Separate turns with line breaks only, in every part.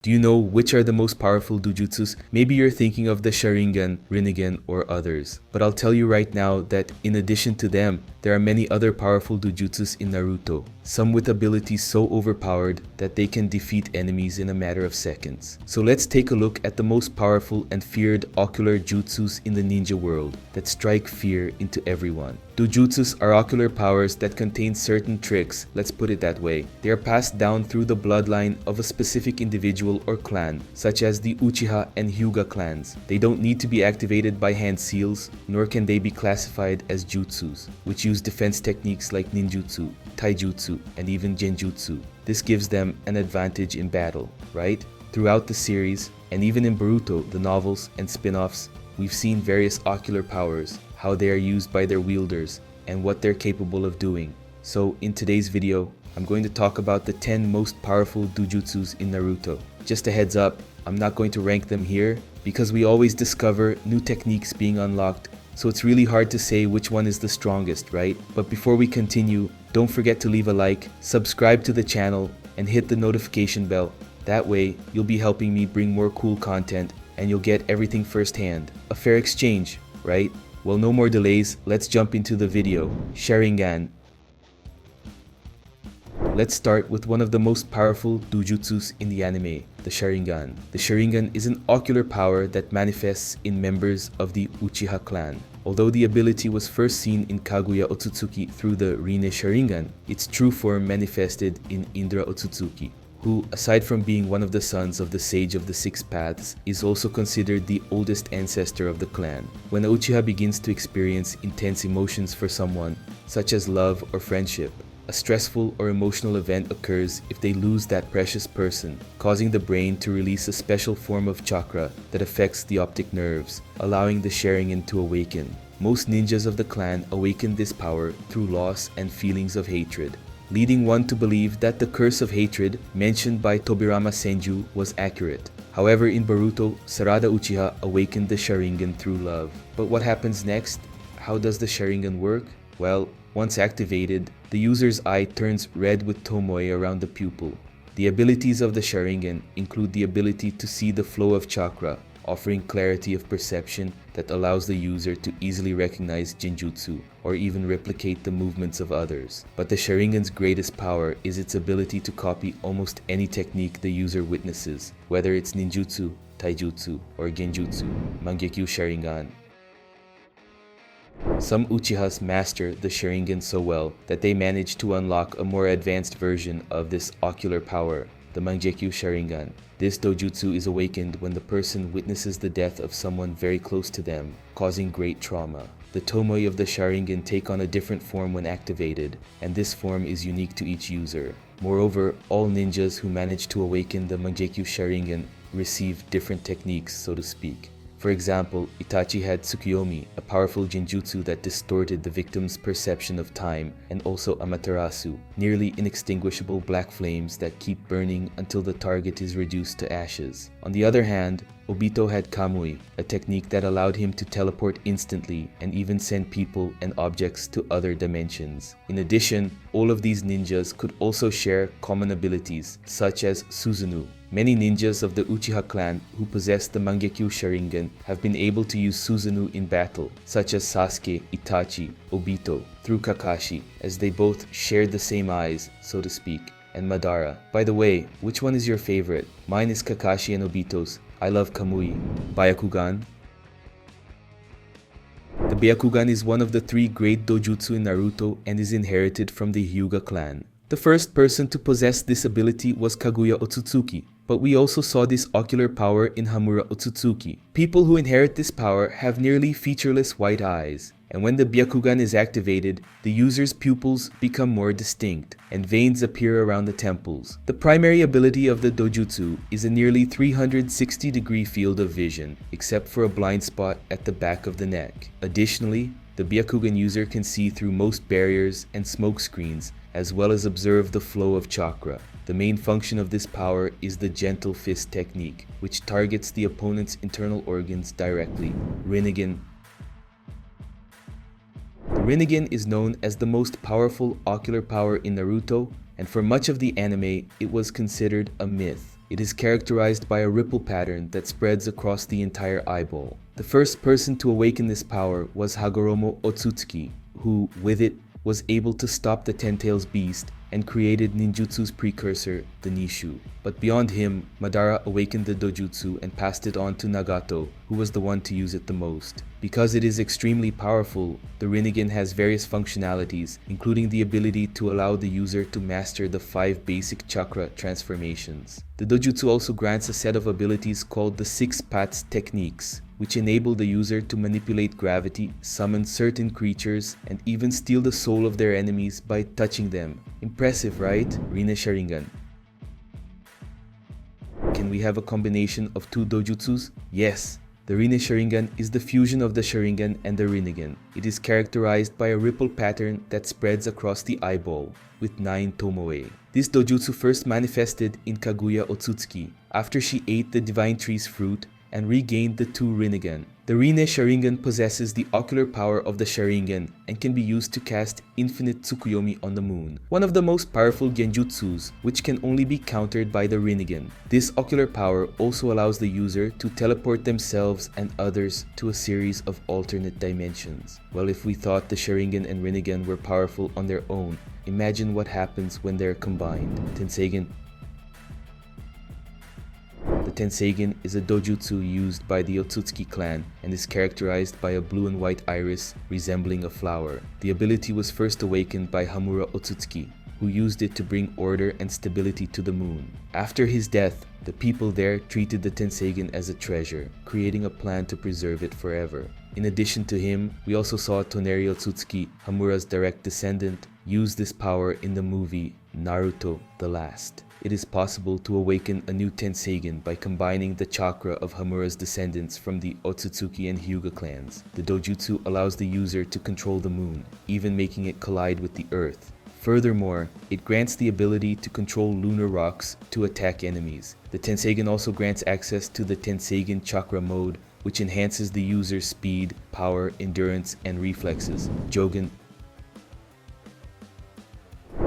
Do you know which are the most powerful Dōjutsus? Maybe you're thinking of the Sharingan, Rinnegan, or others. But I'll tell you right now that in addition to them, there are many other powerful Dōjutsus in Naruto. Some with abilities so overpowered that they can defeat enemies in a matter of seconds. So let's take a look at the most powerful and feared ocular jutsus in the ninja world that strike fear into everyone. Dōjutsus are ocular powers that contain certain tricks, let's put it that way. They are passed down through the bloodline of a specific individual or clan, such as the Uchiha and Hyūga clans. They don't need to be activated by hand seals, nor can they be classified as jutsus, which use defense techniques like ninjutsu, taijutsu, and even genjutsu. This gives them an advantage in battle, right? Throughout the series, and even in Boruto, the novels and spin-offs, we've seen various ocular powers, how they are used by their wielders, and what they're capable of doing. So in today's video, I'm going to talk about the 10 most powerful Dōjutsus in Naruto. Just a heads up, I'm not going to rank them here because we always discover new techniques being unlocked, so it's really hard to say which one is the strongest, right? But before we continue, don't forget to leave a like, subscribe to the channel, and hit the notification bell. That way, you'll be helping me bring more cool content and you'll get everything firsthand. A fair exchange, right? Well, no more delays, let's jump into the video. Sharingan. Let's start with one of the most powerful Dōjutsus in the anime, the Sharingan. The Sharingan is an ocular power that manifests in members of the Uchiha Clan. Although the ability was first seen in Kaguya Otsutsuki through the Rinne Sharingan, its true form manifested in Indra Otsutsuki, who, aside from being one of the sons of the Sage of the Six Paths, is also considered the oldest ancestor of the clan. When a Uchiha begins to experience intense emotions for someone, such as love or friendship, a stressful or emotional event occurs if they lose that precious person, causing the brain to release a special form of chakra that affects the optic nerves, allowing the Sharingan to awaken. Most ninjas of the clan awaken this power through loss and feelings of hatred, leading one to believe that the curse of hatred mentioned by Tobirama Senju was accurate. However, in Boruto, Sarada Uchiha awakened the Sharingan through love. But what happens next? How does the Sharingan work? Well, once activated, the user's eye turns red with tomoe around the pupil. The abilities of the Sharingan include the ability to see the flow of chakra, offering clarity of perception that allows the user to easily recognize genjutsu or even replicate the movements of others. But the Sharingan's greatest power is its ability to copy almost any technique the user witnesses, whether it's ninjutsu, taijutsu, or genjutsu. Mangekyō Sharingan. Some Uchihas master the Sharingan so well that they manage to unlock a more advanced version of this ocular power, the Mangekyō Sharingan. This Dōjutsu is awakened when the person witnesses the death of someone very close to them, causing great trauma. The tomoe of the Sharingan take on a different form when activated, and this form is unique to each user. Moreover, all ninjas who manage to awaken the Mangekyō Sharingan receive different techniques, so to speak. For example, Itachi had Tsukuyomi, a powerful genjutsu that distorted the victim's perception of time, and also Amaterasu, nearly inextinguishable black flames that keep burning until the target is reduced to ashes. On the other hand, Obito had Kamui, a technique that allowed him to teleport instantly and even send people and objects to other dimensions. In addition, all of these ninjas could also share common abilities, such as Susanoo. Many ninjas of the Uchiha clan who possess the Mangekyō Sharingan have been able to use Susanoo in battle, such as Sasuke, Itachi, Obito, through Kakashi, as they both shared the same eyes, so to speak, and Madara. By the way, which one is your favorite? Mine is Kakashi and Obito's. I love Kamui. Byakugan. The Byakugan is one of the 3 great Dōjutsu in Naruto and is inherited from the Hyūga clan. The first person to possess this ability was Kaguya Otsutsuki, but we also saw this ocular power in Hamura Otsutsuki. People who inherit this power have nearly featureless white eyes, and when the Byakugan is activated, the user's pupils become more distinct, and veins appear around the temples. The primary ability of the Dōjutsu is a nearly 360-degree field of vision, except for a blind spot at the back of the neck. Additionally, the Byakugan user can see through most barriers and smoke screens, as well as observe the flow of chakra. The main function of this power is the gentle fist technique, which targets the opponent's internal organs directly. Rinnegan. The Rinnegan is known as the most powerful ocular power in Naruto, and for much of the anime, it was considered a myth. It is characterized by a ripple pattern that spreads across the entire eyeball. The first person to awaken this power was Hagoromo Otsutsuki, who, with it, was able to stop the Ten-Tails beast and created ninjutsu's precursor, the Nishu. But beyond him, Madara awakened the Dōjutsu and passed it on to Nagato, who was the one to use it the most. Because it is extremely powerful, the Rinnegan has various functionalities, including the ability to allow the user to master the 5 basic chakra transformations. The Dōjutsu also grants a set of abilities called the 6 Paths techniques, which enable the user to manipulate gravity, summon certain creatures, and even steal the soul of their enemies by touching them. Impressive, right? Rinne Sharingan. Can we have a combination of 2 Dōjutsus? Yes! The Rinne Sharingan is the fusion of the Sharingan and the Rinnegan. It is characterized by a ripple pattern that spreads across the eyeball, with 9 tomoe. This Dōjutsu first manifested in Kaguya Otsutsuki, after she ate the Divine Tree's fruit and regained the 2 Rinnegan. The Rinne Sharingan possesses the ocular power of the Sharingan and can be used to cast infinite Tsukuyomi on the moon, one of the most powerful genjutsus, which can only be countered by the Rinnegan. This ocular power also allows the user to teleport themselves and others to a series of alternate dimensions. Well, if we thought the Sharingan and Rinnegan were powerful on their own, imagine what happens when they're combined. Tenseigan. The Tenseigan is a dojutsu used by the Otsutsuki clan and is characterized by a blue and white iris resembling a flower. The ability was first awakened by Hamura Otsutsuki, who used it to bring order and stability to the moon. After his death, the people there treated the Tenseigan as a treasure, creating a plan to preserve it forever. In addition to him, we also saw Toneri Otsutsuki, Hamura's direct descendant, use this power in the movie Naruto the Last. It is possible to awaken a new Tenseigan by combining the chakra of Hamura's descendants from the Otsutsuki and Hyūga clans. The dojutsu allows the user to control the moon, even making it collide with the earth. Furthermore, it grants the ability to control lunar rocks to attack enemies. The Tenseigan also grants access to the Tenseigan chakra mode, which enhances the user's speed, power, endurance, and reflexes. Jōgan.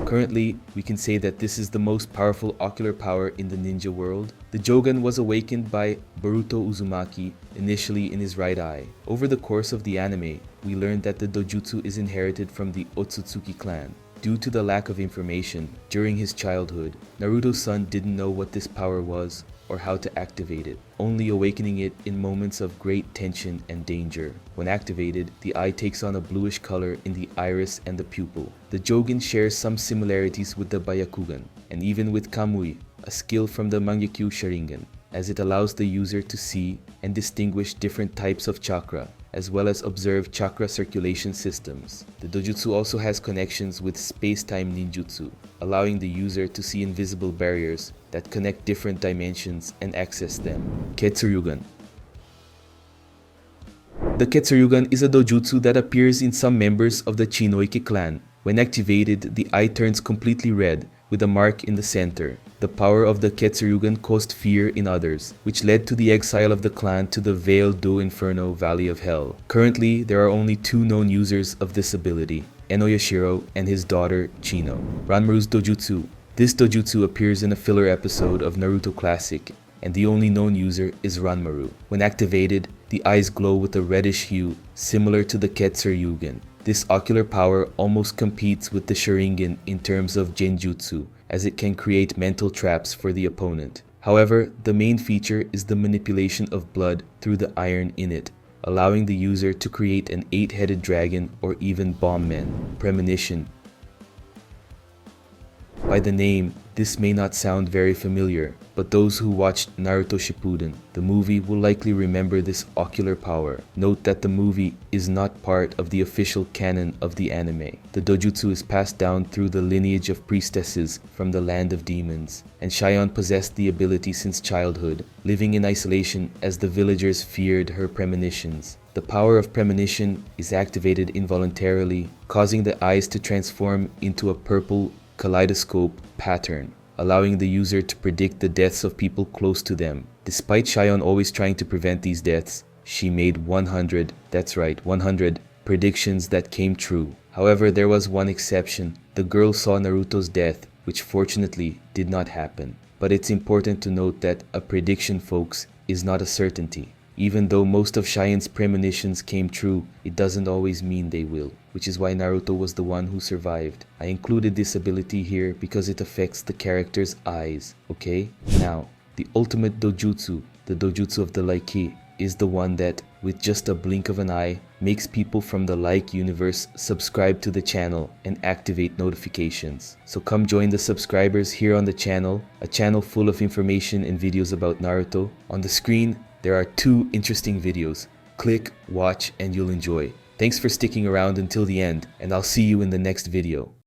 Currently, we can say that this is the most powerful ocular power in the ninja world. The Jōgan was awakened by Boruto Uzumaki initially in his right eye. Over the course of the anime, we learned that the dojutsu is inherited from the Otsutsuki clan. Due to the lack of information during his childhood, Naruto's son didn't know what this power was or how to activate it, only awakening it in moments of great tension and danger. When activated, the eye takes on a bluish color in the iris and the pupil. The Jōgan shares some similarities with the Byakugan, and even with Kamui, a skill from the Mangekyō Sharingan, as it allows the user to see and distinguish different types of chakra, as well as observe chakra circulation systems. The dojutsu also has connections with space-time ninjutsu, allowing the user to see invisible barriers that connect different dimensions and access them. Ketsuryugan. The Ketsuryugan is a dojutsu that appears in some members of the Chinoike clan. When activated, the eye turns completely red, with a mark in the center. The power of the Ketsuryugan caused fear in others, which led to the exile of the clan to the Vale do Inferno Valley of Hell. Currently, there are only 2 known users of this ability, Eno Yashiro and his daughter Chino. Ranmaru's Dojutsu. This dojutsu appears in a filler episode of Naruto Classic, and the only known user is Ranmaru. When activated, the eyes glow with a reddish hue, similar to the Ketsuryugan. This ocular power almost competes with the Sharingan in terms of genjutsu, as it can create mental traps for the opponent. However, the main feature is the manipulation of blood through the iron in it, allowing the user to create an 8-headed dragon or even bomb men. Premonition. By the name, this may not sound very familiar, but those who watched Naruto Shippuden, the movie, will likely remember this ocular power. Note that the movie is not part of the official canon of the anime. The dojutsu is passed down through the lineage of priestesses from the land of demons, and Shion possessed the ability since childhood, living in isolation as the villagers feared her premonitions. The power of premonition is activated involuntarily, causing the eyes to transform into a purple kaleidoscope pattern, allowing the user to predict the deaths of people close to them. Despite Shion always trying to prevent these deaths, she made 100, that's right, 100 predictions that came true. However, there was one exception. The girl saw Naruto's death, which fortunately did not happen. But it's important to note that a prediction, folks, is not a certainty. Even though most of Shien's premonitions came true, it doesn't always mean they will, which is why Naruto was the one who survived. I included this ability here because it affects the character's eyes, okay? Now, the ultimate Dōjutsu, the Dōjutsu of the Like, is the one that, with just a blink of an eye, makes people from the Like universe subscribe to the channel and activate notifications. So come join the subscribers here on the channel, a channel full of information and videos about Naruto. On the screen, there are 2 interesting videos. Click, watch, and you'll enjoy. Thanks for sticking around until the end, and I'll see you in the next video.